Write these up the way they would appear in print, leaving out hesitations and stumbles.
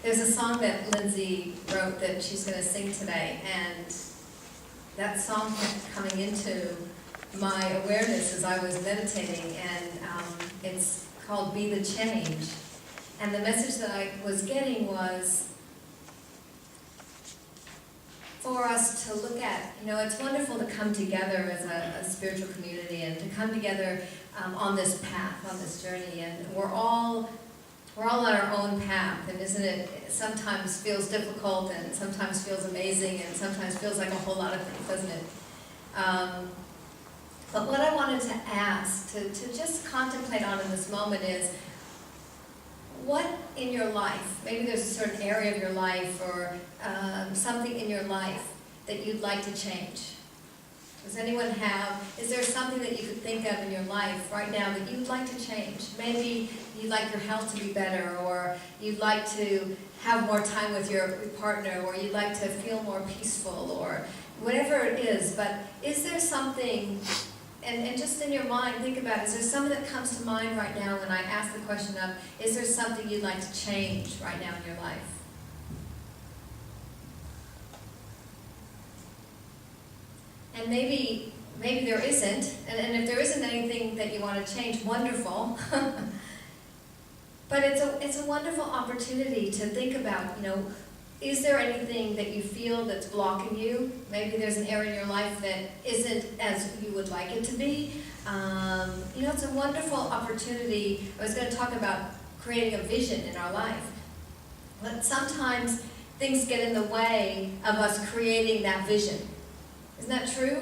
There's a song that Lindsay wrote that she's going to sing today, and that song kept coming into my awareness as I was meditating, and it's called Be the Change. And the message that I was getting was for us to look at, it's wonderful to come together as a spiritual community and to come together on this path, on this journey, and we're all on our own path, and isn't it, sometimes feels difficult, and sometimes feels amazing, and sometimes feels like a whole lot of things, doesn't it? But what I wanted to ask, to just contemplate on in this moment is, what in your life, maybe there's a certain area of your life, or something in your life that you'd like to change? Does anyone is there something that you could think of in your life right now that you'd like to change? Maybe you'd like your health to be better, or you'd like to have more time with your partner, or you'd like to feel more peaceful, or whatever it is. But is there something, and just in your mind, think about it, is there something that comes to mind right now when I ask the question of, is there something you'd like to change right now in your life? And maybe there isn't, and if there isn't anything that you want to change, wonderful. But it's a wonderful opportunity to think about, is there anything that you feel that's blocking you? Maybe there's an area in your life that isn't as you would like it to be. It's a wonderful opportunity. I was going to talk about creating a vision in our life. But sometimes things get in the way of us creating that vision. Isn't that true?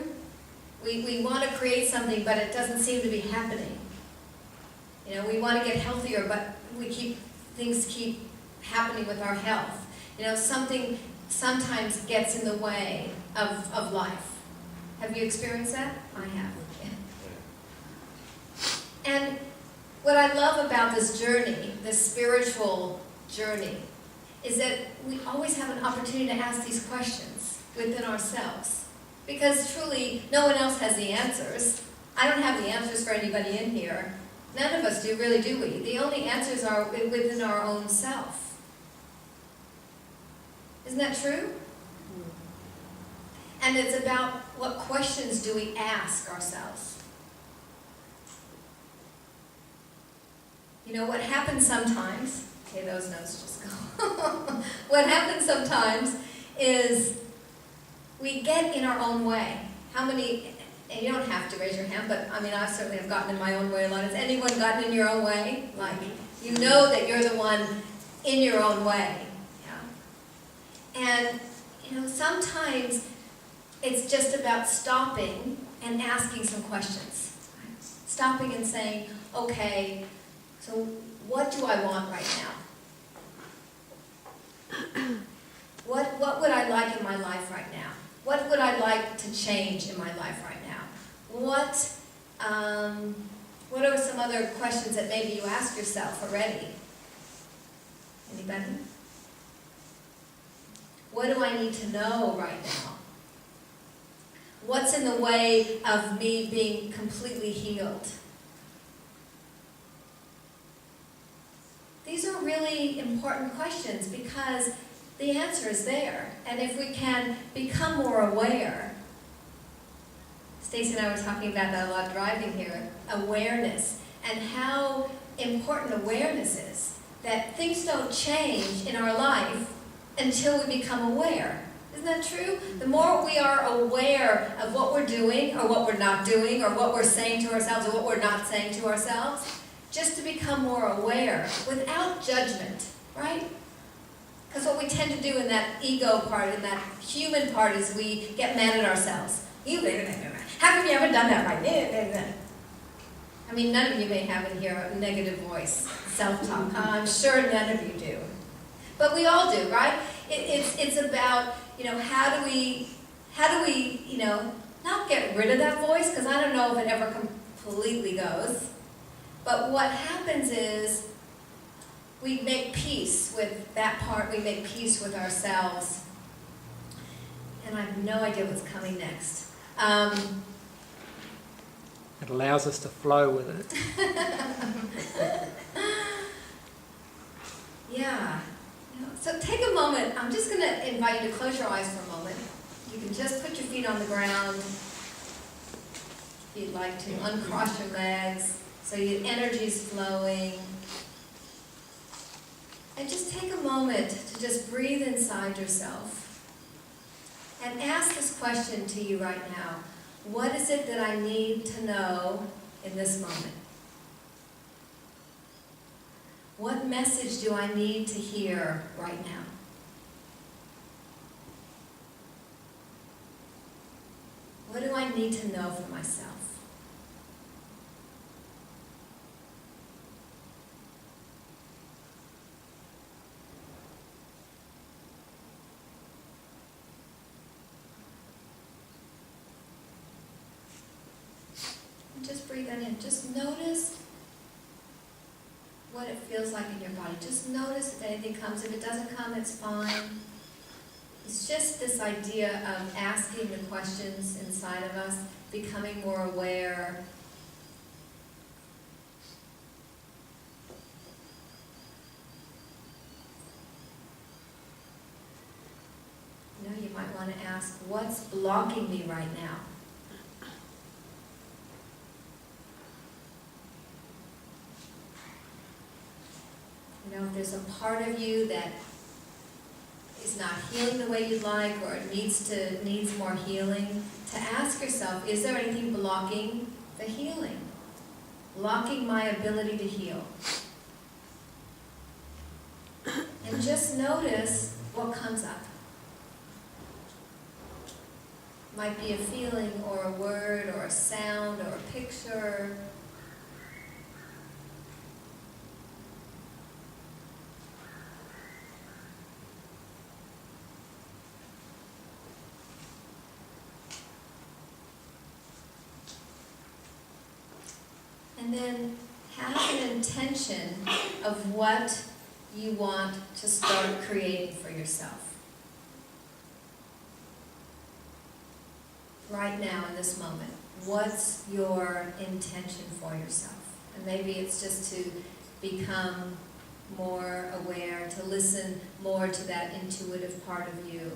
We want to create something, but it doesn't seem to be happening. We want to get healthier, but things keep happening with our health. Something sometimes gets in the way of life. Have you experienced that? I have. Yeah. And what I love about this journey, this spiritual journey, is that we always have an opportunity to ask these questions within ourselves. Because truly, no one else has the answers. I don't have the answers for anybody in here. None of us do, really, do we? The only answers are within our own self. Isn't that true? And it's about what questions do we ask ourselves. What happens sometimes, okay, those notes just go. What happens sometimes is we get in our own way. How many, and you don't have to raise your hand, but I certainly have gotten in my own way a lot. Has anyone gotten in your own way? Like, you know that you're the one in your own way. Yeah. And, sometimes it's just about stopping and asking some questions. Stopping and saying, okay, so what do I want right now? What would I like in my life right now? What would I like to change in my life right now? What are some other questions that maybe you ask yourself already? Anybody? What do I need to know right now? What's in the way of me being completely healed? These are really important questions because the answer is there. And if we can become more aware, Stacy and I were talking about that a lot driving here, awareness, and how important awareness is. That things don't change in our life until we become aware. Isn't that true? The more we are aware of what we're doing, or what we're not doing, or what we're saying to ourselves, or what we're not saying to ourselves, just to become more aware without judgment, right? Because what we tend to do in that ego part, in that human part, is we get mad at ourselves. How have you ever done that right? None of you may have in here a negative voice, self-talk. I'm sure none of you do. But we all do, right? It's about, how do we, not get rid of that voice, because I don't know if it ever completely goes. But what happens is, we make peace with that part, we make peace with ourselves. And I have no idea what's coming next. It allows us to flow with it. Yeah. So take a moment. I'm just going to invite you to close your eyes for a moment. You can just put your feet on the ground. If you'd like to uncross your legs so your energy's flowing. And just take a moment to just breathe inside yourself and ask this question to you right now. What is it that I need to know in this moment? What message do I need to hear right now? What do I need to know for myself? And just breathe that in. Just notice what it feels like in your body. Just notice if anything comes. If it doesn't come, it's fine. It's just this idea of asking the questions inside of us, becoming more aware. You might want to ask, what's blocking me right now? If there's a part of you that is not healing the way you'd like, or needs more healing, to ask yourself, is there anything blocking the healing? Blocking my ability to heal? And just notice what comes up. Might be a feeling, or a word, or a sound, or a picture. And then have an intention of what you want to start creating for yourself. Right now, in this moment, what's your intention for yourself? And maybe it's just to become more aware, to listen more to that intuitive part of you.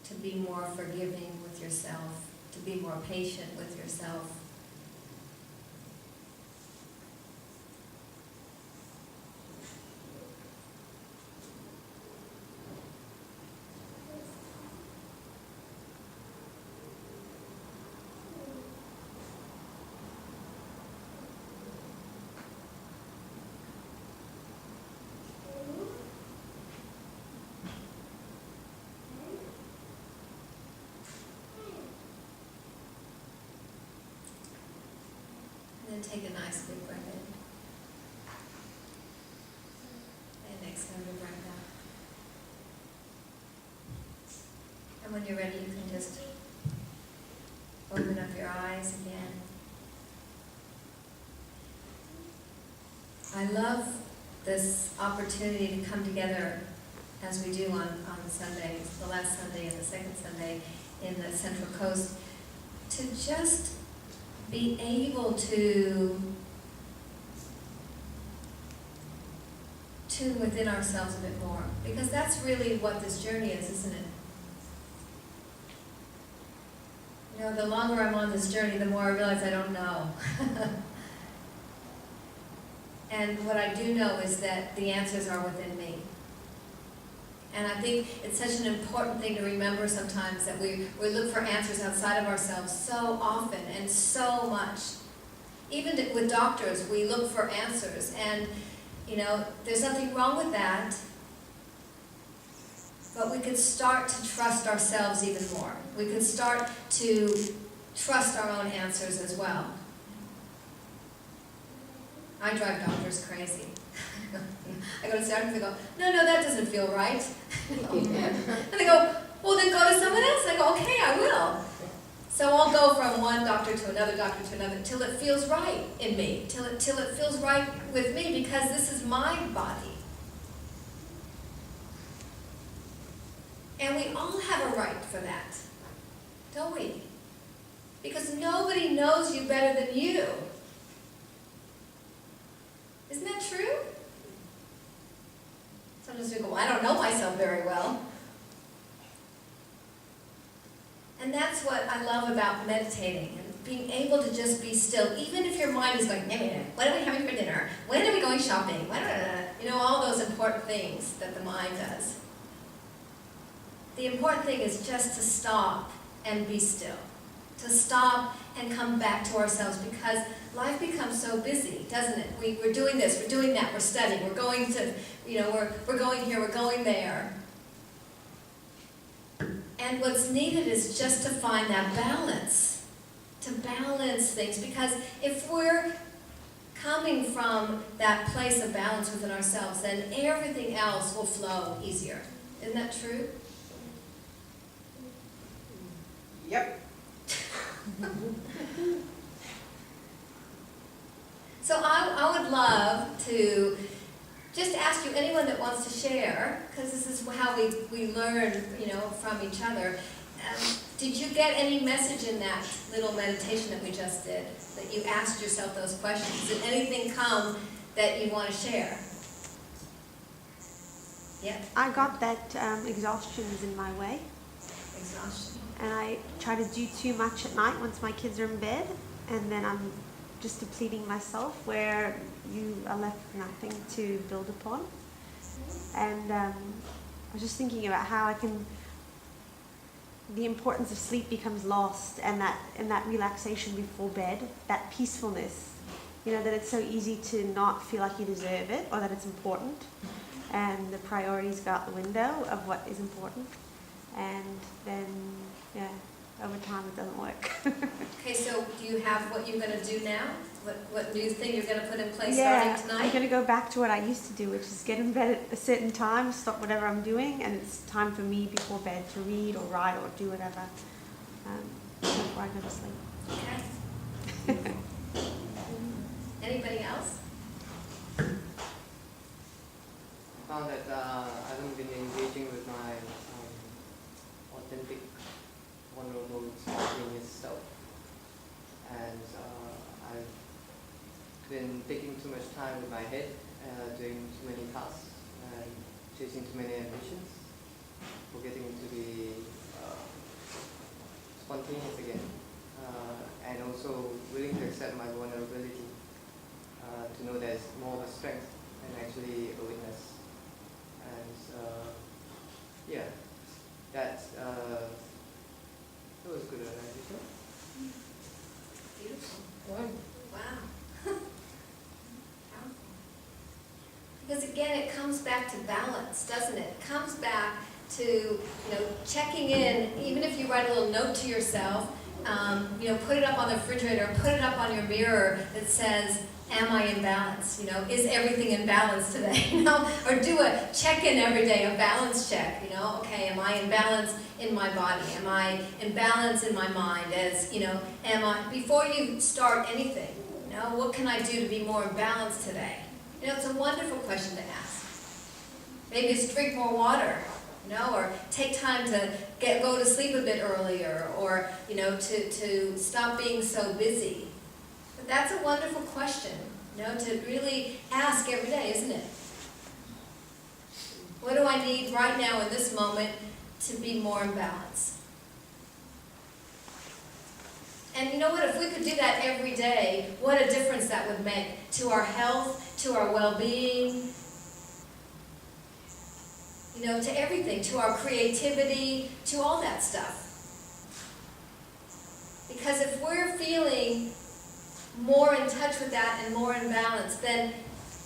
To be more forgiving with yourself, to be more patient with yourself. And then take a nice big breath in. And exhale your breath out. And when you're ready, you can just open up your eyes again. I love this opportunity to come together as we do on Sundays, the last Sunday and the second Sunday in the Central Coast, to just be able to tune within ourselves a bit more. Because that's really what this journey is, isn't it? The longer I'm on this journey, the more I realize I don't know. And what I do know is that the answers are within me. And I think it's such an important thing to remember sometimes, that we look for answers outside of ourselves so often and so much. Even with doctors, we look for answers. And, there's nothing wrong with that. But we could start to trust ourselves even more. We could start to trust our own answers as well. I drive doctors crazy. I go to doctors and they go, no, that doesn't feel right. And they go, well, then go to someone else. And I go, okay, I will. So I'll go from one doctor to another till it feels right in me, till it feels right with me, because this is my body. And we all have a right for that, don't we? Because nobody knows you better than you. Sometimes we go, well, I don't know myself very well. And that's what I love about meditating, and being able to just be still, even if your mind is going, what are we having for dinner? When are we going shopping? You know, all those important things that the mind does. The important thing is just to stop and be still. To stop and come back to ourselves, because life becomes so busy, doesn't it? We're doing this, we're doing that, we're studying, we're going to, you know, we're going here, we're going there. And what's needed is just to find that balance, to balance things, because if we're coming from that place of balance within ourselves, then everything else will flow easier. Isn't that true? Yep. So I would love to just ask you, anyone that wants to share, because this is how we learn, you know, from each other. Did you get any message in that little meditation that we just did, that you asked yourself those questions? Did anything come that you want to share? Yeah. I got that exhaustion is in my way. Exhaustion. And I try to do too much at night once my kids are in bed, and then I'm just depleting myself, where you are left with nothing to build upon. And I was just thinking about how the importance of sleep becomes lost, and that relaxation before bed, that peacefulness, you know, that it's so easy to not feel like you deserve it or that it's important, and the priorities go out the window of what is important, and then over time it doesn't work. Okay, so do you have what you're going to do now? What new thing you're going to put in place Yeah, starting tonight? I'm going to go back to what I used to do, which is get in bed at a certain time, stop whatever I'm doing, and it's time for me before bed to read or write or do whatever before I go to sleep. Okay. Anybody else? I found that I haven't been engaging with my authentic, vulnerable, spontaneous self, and I've been taking too much time with my head, doing too many tasks, and chasing too many ambitions, forgetting to be spontaneous again, and also willing to accept my vulnerability, to know there's more of a strength than actually a weakness. And that was good, I think. Beautiful. Wow. Because again, it comes back to balance, doesn't it? It comes back to, you know, checking in, even if you write a little note to yourself, you know, put it up on the refrigerator, put it up on your mirror that says, am I in balance? You know, is everything in balance today? You know, or do a check-in every day, a balance check. You know, okay, am I in balance in my body? Am I in balance in my mind? As you know, before you start anything, you know, what can I do to be more in balance today? You know, it's a wonderful question to ask. Maybe it's drink more water, you know, or take time to go to sleep a bit earlier, or you know, to stop being so busy. But that's a wonderful question, you know, to really ask every day, isn't it? What do I need right now in this moment to be more in balance? And you know what, if we could do that every day, what a difference that would make to our health, to our well-being, you know, to everything, to our creativity, to all that stuff. Because if we're feeling more in touch with that and more in balance, then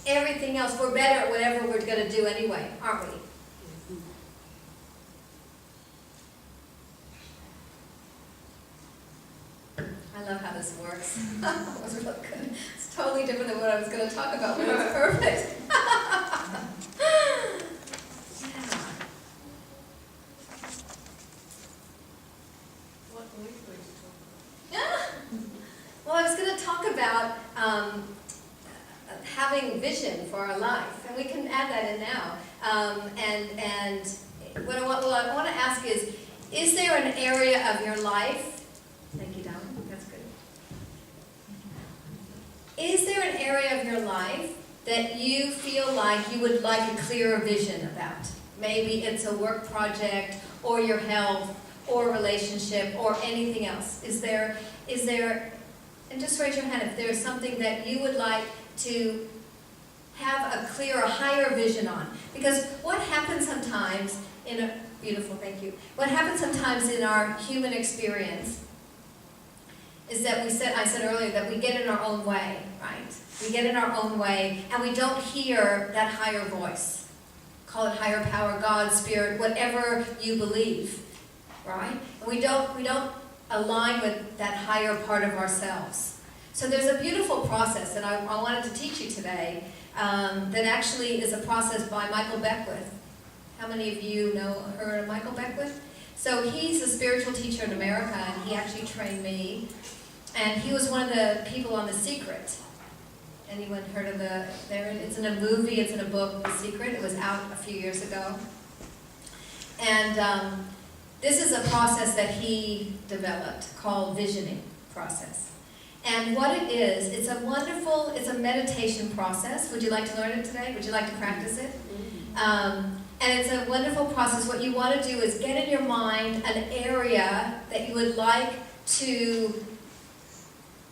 everything else, we're better at whatever we're going to do anyway, aren't we? I love how this works. That was really good. It's totally different than what I was going to talk about, but it's perfect. What were you going to talk about? Yeah. Well, I was going to talk about having vision for our life, and we can add that in now. And what I want to ask is there an area of your life? Thank you, Don. That's good. Is there an area of your life that you feel like you would like a clearer vision about. Maybe it's a work project, or your health, or relationship, or anything else. Is there, and just raise your hand if there's something that you would like to have a clearer, higher vision on. Because what happens sometimes in a, beautiful, thank you. What happens sometimes in our human experience is that I said earlier that we get in our own way, right? We get in our own way and we don't hear that higher voice. Call it higher power, God, spirit, whatever you believe, right? And we don't align with that higher part of ourselves. So there's a beautiful process that I wanted to teach you today that actually is a process by Michael Beckwith. How many of you heard of Michael Beckwith? So he's a spiritual teacher in America, and he actually trained me. And he was one of the people on The Secret. Anyone heard of it's in a movie, it's in a book, The Secret. It was out a few years ago. And this is a process that he developed called visioning process. And what it is, it's a meditation process. Would you like to learn it today? Would you like to practice it? And it's a wonderful process. What you want to do is get in your mind an area that you would like to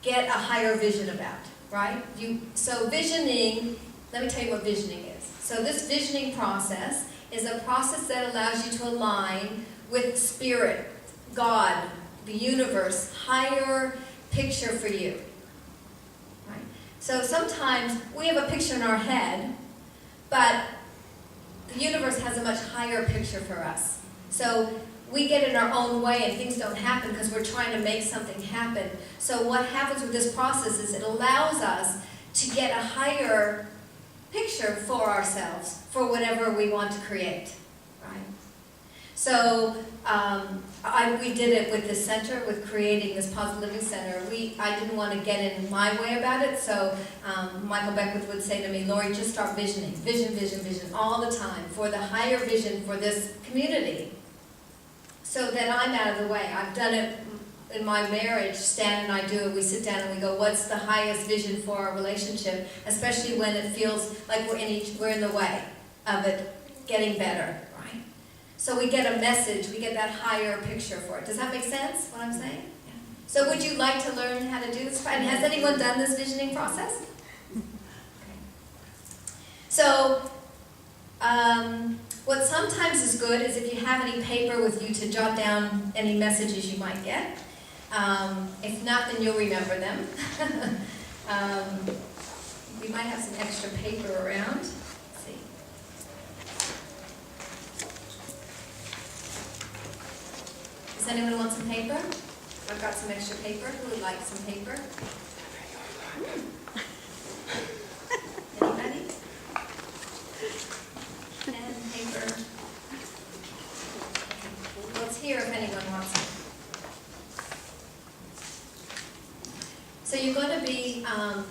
get a higher vision about, right? So visioning, let me tell you what visioning is. So this visioning process is a process that allows you to align with spirit, God, the universe, higher picture for you. Right? So sometimes we have a picture in our head, but the universe has a much higher picture for us. So we get in our own way and things don't happen because we're trying to make something happen. So what happens with this process is it allows us to get a higher picture for ourselves, for whatever we want to create, right? So we did it with this center, with creating this Positive Living Center. I didn't want to get in my way about it, so Michael Beckwith would say to me, Laurie, just start visioning, vision, vision, vision, all the time, for the higher vision for this community, so that I'm out of the way. I've done it in my marriage. Stan and I do it. We sit down and we go, what's the highest vision for our relationship, especially when it feels like we're in the way of it getting better. So we get a message, we get that higher picture for it. Does that make sense, what I'm saying? Yeah. So would you like to learn how to do this? And has anyone done this visioning process? Okay. So what sometimes is good is if you have any paper with you to jot down any messages you might get. If not, then you'll remember them. We might have some extra paper around. Does anyone want some paper? I've got some extra paper. Who would like some paper? Anybody? Pen, paper. Well, it's here if anyone wants it. So you're going to be, I'm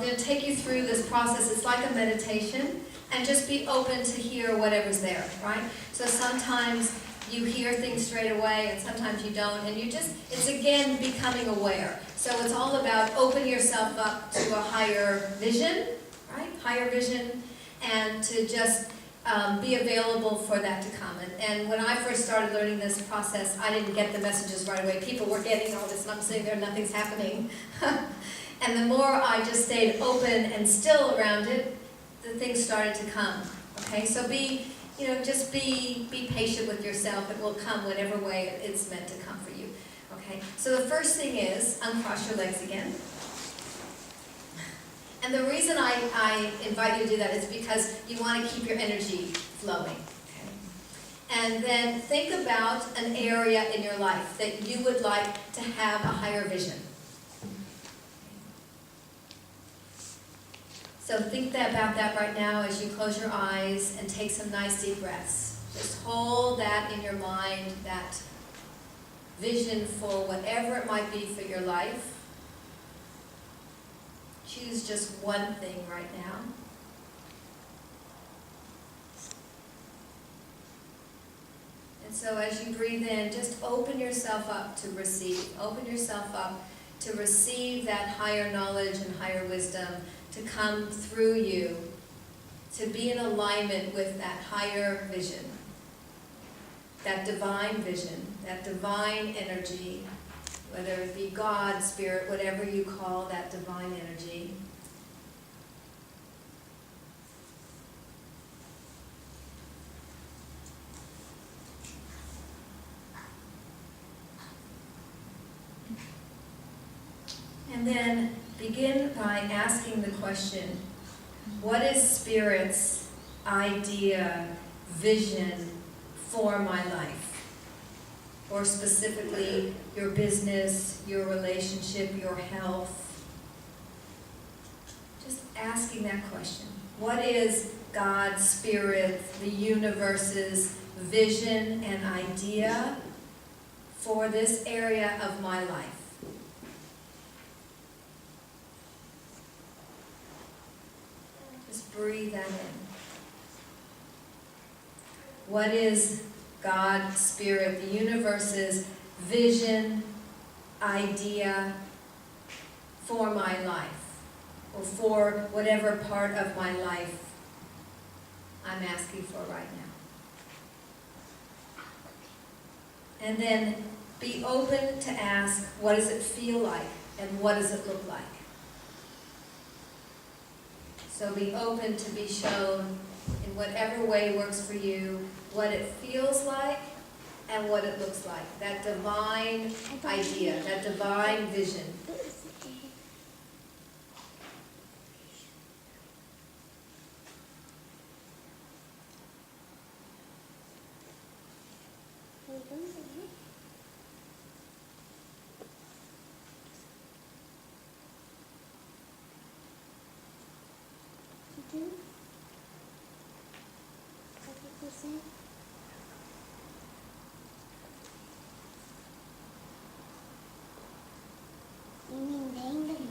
going to take you through this process. It's like a meditation, and just be open to hear whatever's there, right? So sometimes you hear things straight away, and sometimes you don't, and it's again becoming aware. So it's all about open yourself up to a higher vision, right? Higher vision, and to just be available for that to come. And when I first started learning this process, I didn't get the messages right away. People were getting all this, and I'm sitting there, nothing's happening. And the more I just stayed open and still around it, the things started to come. Okay, so just be patient with yourself. It will come whatever way it's meant to come for you. Okay, so the first thing is uncross your legs again. And the reason I invite you to do that is because you want to keep your energy flowing. Okay? And then think about an area in your life that you would like to have a higher vision. So think about that right now as you close your eyes and take some nice deep breaths. Just hold that in your mind, that vision for whatever it might be for your life. Choose just one thing right now. And so as you breathe in, just open yourself up to receive. Open yourself up to receive that higher knowledge and higher wisdom, to come through you, to be in alignment with that higher vision, that divine vision, that divine energy, whether it be God, Spirit, whatever you call that divine energy. And then begin by asking the question, what is Spirit's idea, vision for my life? Or specifically, your business, your relationship, your health. Just asking that question. What is God, Spirit, the universe's vision and idea for this area of my life? Just breathe that in. What is God, Spirit, the universe's vision, idea for my life, or for whatever part of my life I'm asking for right now? And then be open to ask, what does it feel like, and what does it look like? So be open to be shown in whatever way works for you, what it feels like and what it looks like. That divine idea, that divine vision.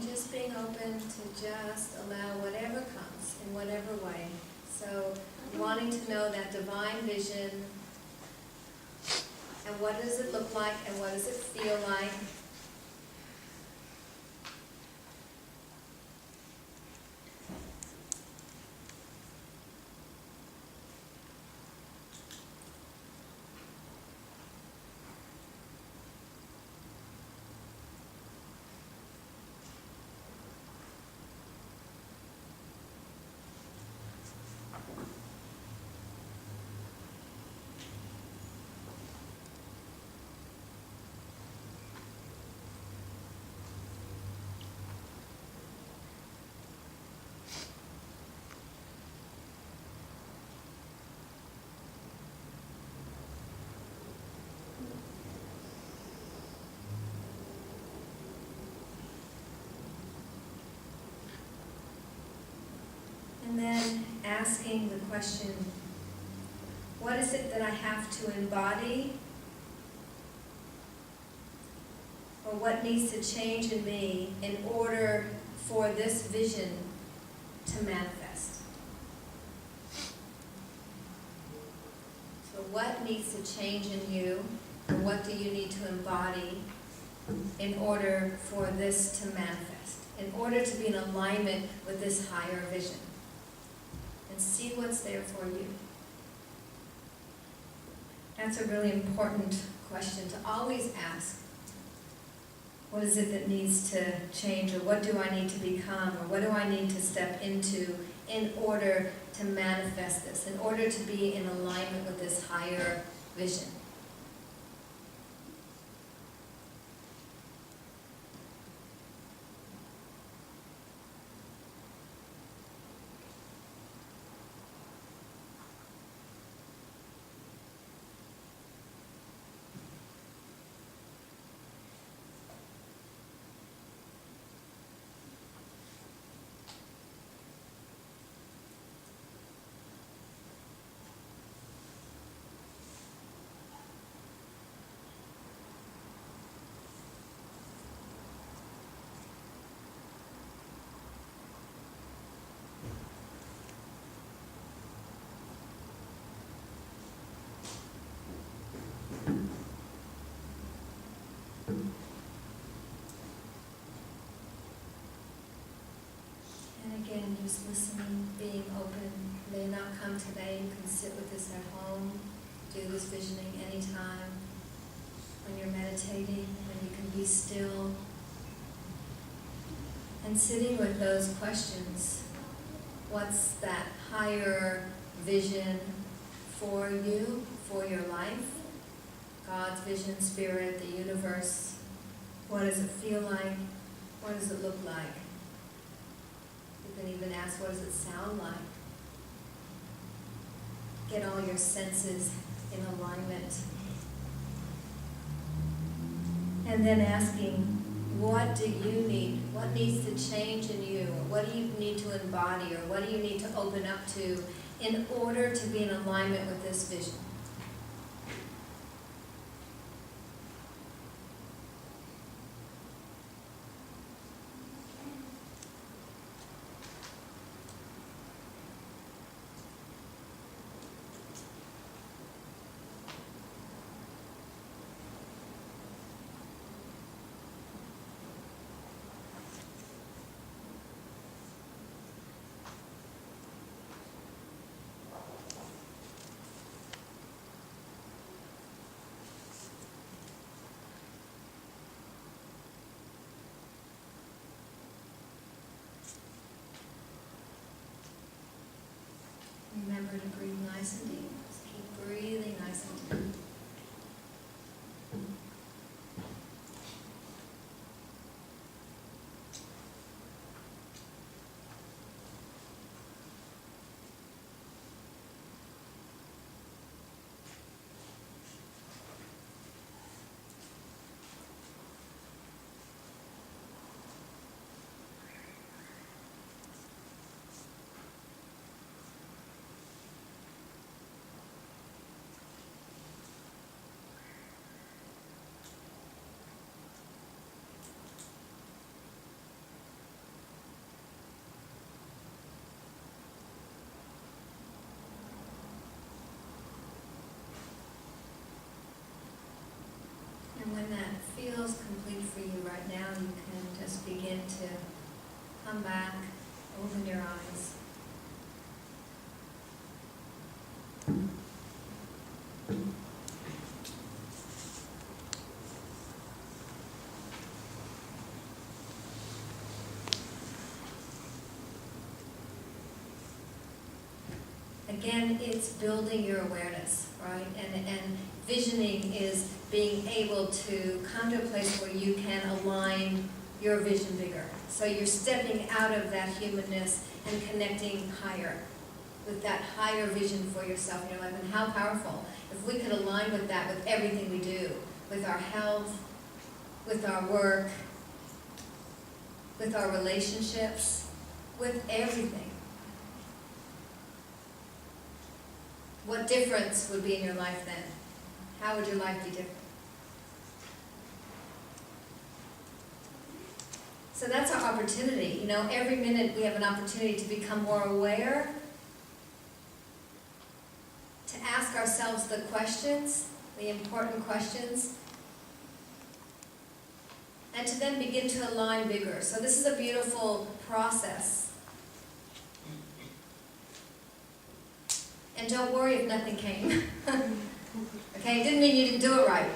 Just being open to just allow whatever comes in whatever way. So wanting to know that divine vision, and what does it look like, and what does it feel like? And then asking the question, what is it that I have to embody? Or what needs to change in me in order for this vision to manifest? So what needs to change in you, or what do you need to embody in order for this to manifest? In order to be in alignment with this higher vision? And see what's there for you. That's a really important question to always ask. What is it that needs to change, or what do I need to become, or what do I need to step into in order to manifest this, in order to be in alignment with this higher vision? just listening, being open. You may not come today, you can sit with this at home, do this visioning anytime. When you're meditating, when you can be still. And sitting with those questions. What's that higher vision for you, for your life? God's vision, spirit, the universe. What does it feel like? What does it look like? You can even ask, what does it sound like? Get all your senses in alignment. And then asking, what do you need? What needs to change in you? What do you need to embody? Or what do you need to open up to in order to be in alignment with this vision? Remember to breathe nice and deep. Just keep breathing nice and deep. And when that feels complete for you right now, you can just begin to come back, open your eyes. Again, it's building your awareness, right? And visioning is being able to come to a place where you can align your vision bigger. So you're stepping out of that humanness and connecting higher, with that higher vision for yourself in your life. And how powerful if we could align with that with everything we do, with our health, with our work, with our relationships, with everything. What difference would be in your life then? How would your life be different? So that's our opportunity. You know, every minute we have an opportunity to become more aware, to ask ourselves the questions, the important questions, and to then begin to align bigger. So this is a beautiful process. And don't worry if nothing came. Okay, it didn't mean you didn't do it right.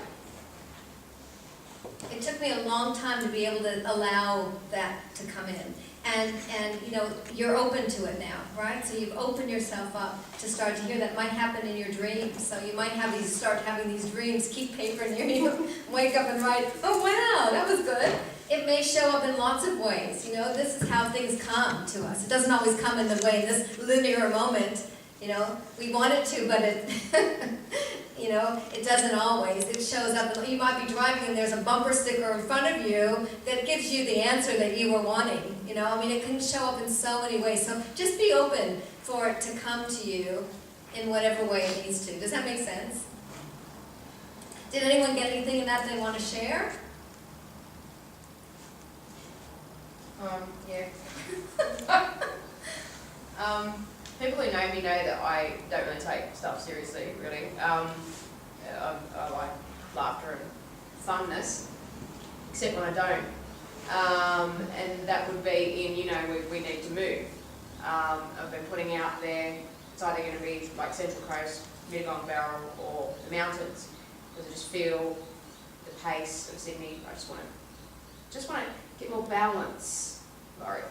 It took me a long time to be able to allow that to come in. And you know, you're open to it now, right? So you've opened yourself up to start to hear that. Might happen in your dreams. So you might have these, start having these dreams, keep paper near you, wake up and write, oh wow, that was good. It may show up in lots of ways. You know, this is how things come to us. It doesn't always come in the way, in this linear moment. You know, we want it to, but it, you know, it doesn't always. It shows up. You might be driving and there's a bumper sticker in front of you that gives you the answer that you were wanting. You know, I mean, it can show up in so many ways. So just be open for it to come to you in whatever way it needs to. Does that make sense? Did anyone get anything in that they want to share? Yeah. People who know me know that I don't really take stuff seriously, really. I like laughter and funness, except when I don't. And that would be in, you know, we need to move. I've been putting out there. It's either going to be like Central Coast, Mittagong Barrel, or the mountains, because I just feel the pace of Sydney. I just want to get more balance, Laurie.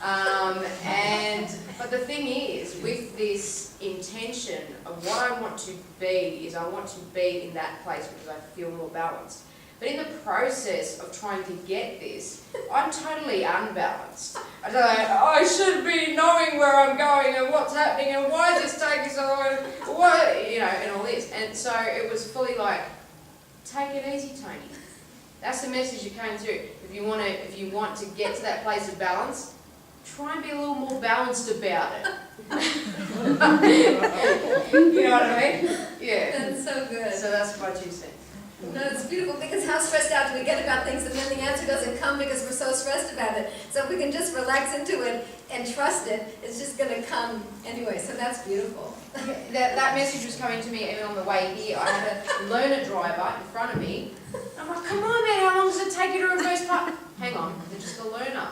But the thing is, with this intention of what I want to be, is I want to be in that place because I feel more balanced. But in the process of trying to get this, I'm totally unbalanced. I don't know, I should be knowing where I'm going and what's happening and why is this taking so long, what, you know, and all this. And so it was fully like, take it easy, Tony. That's the message that came through. If you want to get to that place of balance, try and be a little more balanced about it. You know what I mean? Yeah. That's so good. So that's my 2 cents. No, it's beautiful, because how stressed out do we get about things, and then the answer doesn't come because we're so stressed about it. So if we can just relax into it and trust it, it's just going to come anyway. So that's beautiful. That message was coming to me even on the way here. I had a learner driver in front of me. I'm like, come on, man, how long does it take you to reverse park? Hang on, they're just a learner.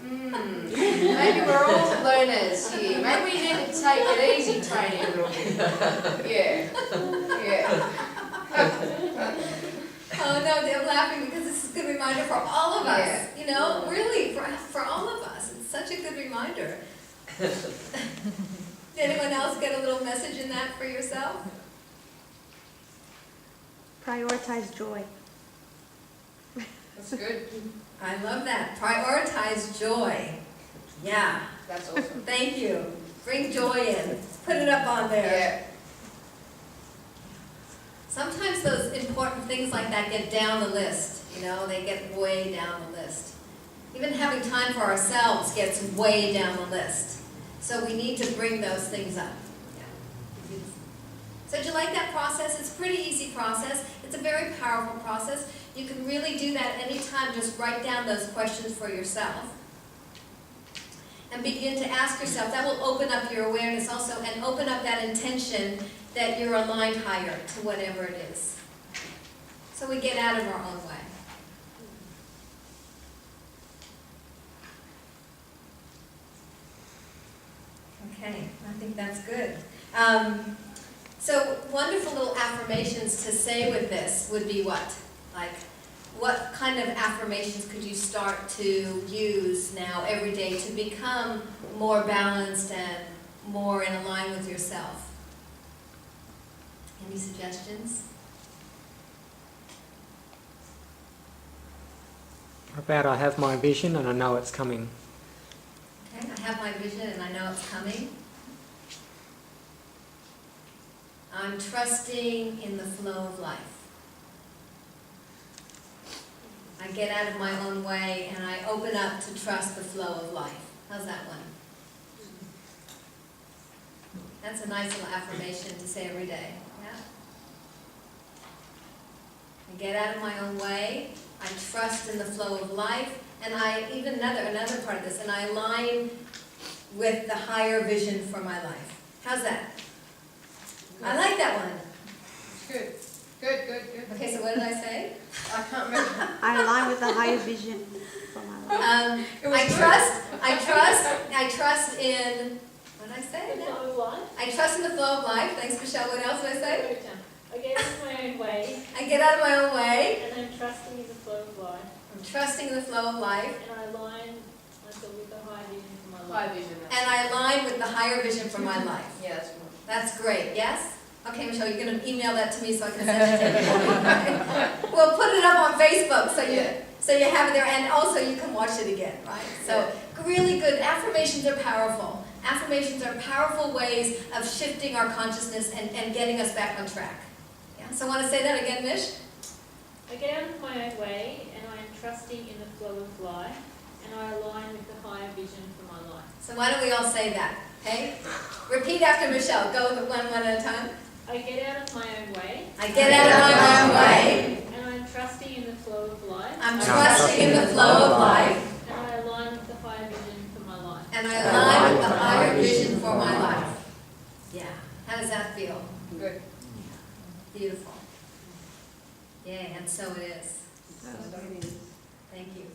Maybe we're all learners here. Maybe we need to take it easy, Tony, a little bit. Yeah. Oh no, I'm laughing because this is a good reminder for all of us. Yeah. You know, really, for all of us. It's such a good reminder. Did anyone else get a little message in that for yourself? Prioritize joy. That's good. I love that. Prioritize joy. Yeah. That's awesome. Thank you. Bring joy in. Put it up on there. Yeah. Sometimes those important things like that get down the list, you know, they get way down the list. Even having time for ourselves gets way down the list. So we need to bring those things up. Yeah. So did you like that process? It's a pretty easy process. It's a very powerful process. You can really do that anytime. Just write down those questions for yourself. And begin to ask yourself. That will open up your awareness also and open up that intention that you're aligned higher to whatever it is. So we get out of our own way. Okay, I think that's good. So wonderful little affirmations to say with this would be what? Like, what kind of affirmations could you start to use now every day to become more balanced and more in line with yourself? Any suggestions? About I have my vision and I know it's coming. Okay, I have my vision and I know it's coming. I'm trusting in the flow of life. I get out of my own way and I open up to trust the flow of life. How's that one? That's a nice little affirmation to say every day. Yeah? I get out of my own way. I trust in the flow of life. And I, even another part of this, and I align with the higher vision for my life. How's that? I like that one. Good. Okay, so what did I say? I can't remember. I align with the higher vision for my life. I trust in, what did I say? The flow of life. I trust in the flow of life. Thanks, Michelle. What else did I say? I get out of my own way, I get out of my own way. and I'm trusting in the flow of life, I'm trusting in the flow of life. and I align myself with the high vision for my High life. vision. And I align with the higher vision for my life. Yeah, that's good. That's great, yes? Okay, Michelle, you're going to email that to me so I can send it to everybody. We'll put it up on Facebook so you have it there, and also you can watch it again, right? So really good. Affirmations are powerful. Affirmations are powerful ways of shifting our consciousness and getting us back on track. Yeah? So want to say that again, Mish? I get out of my own way, and I am trusting in the flow of life, and I align with the higher vision for my life. So why don't we all say that, okay? Repeat after Michelle. Go one at a time. I get out of my own way, I get out of my own way. and I'm trusting in the flow of life, I'm trusting in the flow of life. and I align with the higher vision for my life. And I align with the higher vision for my life. Yeah. How does that feel? Good. Beautiful. Yeah, and so it is. Thank you.